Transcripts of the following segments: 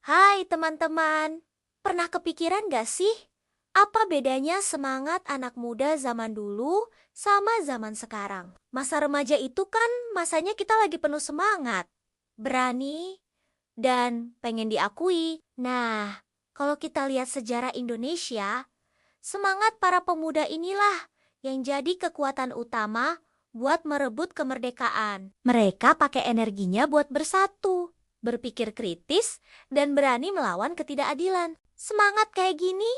Hai teman-teman, pernah kepikiran gak sih? Apa bedanya semangat anak muda zaman dulu sama zaman sekarang? Masa remaja itu kan masanya kita lagi penuh semangat, berani, dan pengen diakui. Nah, kalau kita lihat sejarah Indonesia, semangat para pemuda inilah yang jadi kekuatan utama buat merebut kemerdekaan. Mereka pakai energinya buat bersatu, berpikir kritis, dan berani melawan ketidakadilan. Semangat kayak gini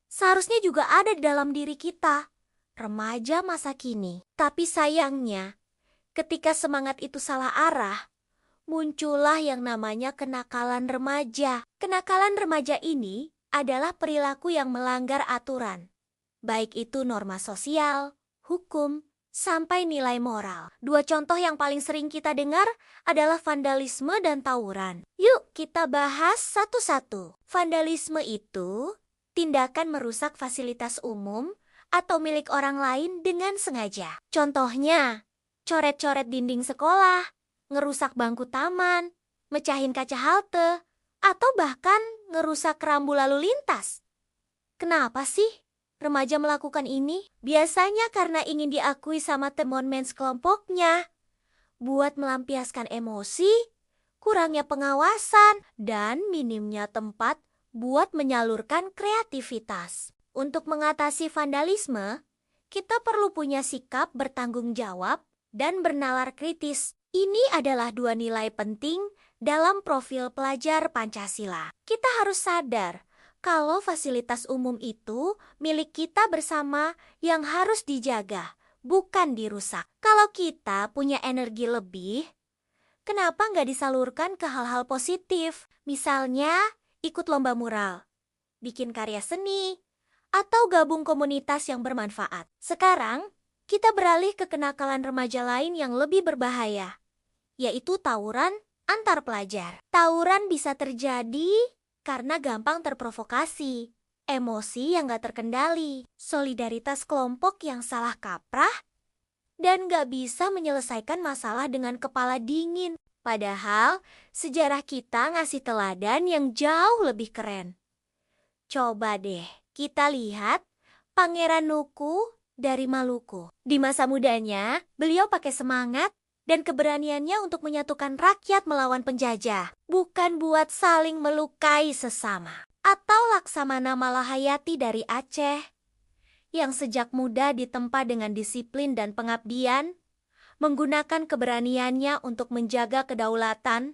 seharusnya juga ada di dalam diri kita, remaja masa kini. Tapi sayangnya, ketika semangat itu salah arah, muncullah yang namanya kenakalan remaja. Kenakalan remaja ini adalah perilaku yang melanggar aturan, baik itu norma sosial, hukum, sampai nilai moral. Dua contoh yang paling sering kita dengar adalah vandalisme dan tawuran. Yuk kita bahas satu-satu. Vandalisme itu tindakan merusak fasilitas umum atau milik orang lain dengan sengaja. Contohnya, coret-coret dinding sekolah, ngerusak bangku taman, mecahin kaca halte, atau bahkan ngerusak rambu lalu lintas. Kenapa sih remaja melakukan ini? Biasanya karena ingin diakui sama teman-teman sekelompoknya, buat melampiaskan emosi, kurangnya pengawasan, dan minimnya tempat buat menyalurkan kreativitas. Untuk mengatasi vandalisme, kita perlu punya sikap bertanggung jawab dan bernalar kritis. Ini adalah dua nilai penting dalam profil pelajar Pancasila. Kita harus sadar kalau fasilitas umum itu milik kita bersama yang harus dijaga, bukan dirusak. Kalau kita punya energi lebih, kenapa nggak disalurkan ke hal-hal positif? Misalnya, ikut lomba mural, bikin karya seni, atau gabung komunitas yang bermanfaat. Sekarang, kita beralih ke kenakalan remaja lain yang lebih berbahaya, yaitu tawuran antar pelajar. Tawuran bisa terjadi karena gampang terprovokasi, emosi yang gak terkendali, solidaritas kelompok yang salah kaprah, dan gak bisa menyelesaikan masalah dengan kepala dingin. Padahal sejarah kita ngasih teladan yang jauh lebih keren. Coba deh kita lihat Pangeran Nuku dari Maluku. Di masa mudanya, beliau pakai semangat dan keberaniannya untuk menyatukan rakyat melawan penjajah, bukan buat saling melukai sesama. Atau Laksamana Malahayati dari Aceh, yang sejak muda ditempa dengan disiplin dan pengabdian, menggunakan keberaniannya untuk menjaga kedaulatan,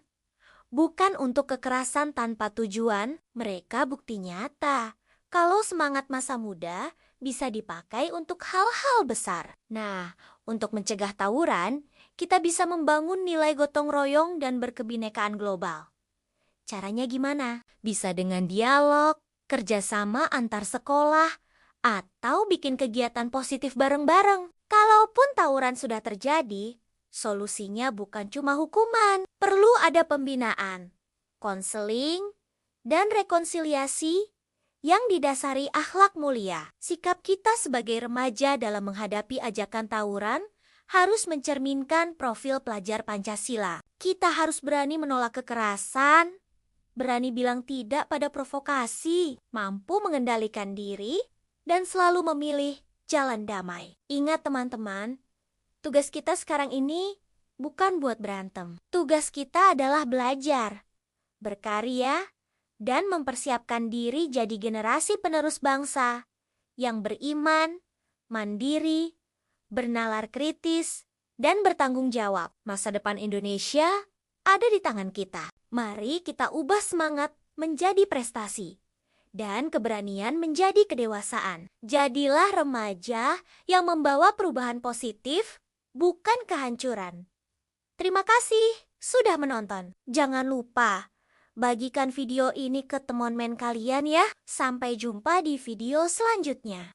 bukan untuk kekerasan tanpa tujuan. Mereka bukti nyata kalau semangat masa muda bisa dipakai untuk hal-hal besar. Nah, untuk mencegah tawuran, kita bisa membangun nilai gotong royong dan berkebinekaan global. Caranya gimana? Bisa dengan dialog, kerjasama antar sekolah, atau bikin kegiatan positif bareng-bareng. Kalaupun tawuran sudah terjadi, solusinya bukan cuma hukuman. Perlu ada pembinaan, konseling, dan rekonsiliasi yang didasari akhlak mulia. Sikap kita sebagai remaja dalam menghadapi ajakan tawuran harus mencerminkan profil pelajar Pancasila. Kita harus berani menolak kekerasan, berani bilang tidak pada provokasi, mampu mengendalikan diri, dan selalu memilih jalan damai. Ingat teman-teman, tugas kita sekarang ini bukan buat berantem. Tugas kita adalah belajar, berkarya, dan mempersiapkan diri jadi generasi penerus bangsa yang beriman, mandiri, bernalar kritis, dan bertanggung jawab. Masa depan Indonesia ada di tangan kita. Mari kita ubah semangat menjadi prestasi dan keberanian menjadi kedewasaan. Jadilah remaja yang membawa perubahan positif, bukan kehancuran. Terima kasih sudah menonton. Jangan lupa bagikan video ini ke teman-teman kalian ya. Sampai jumpa di video selanjutnya.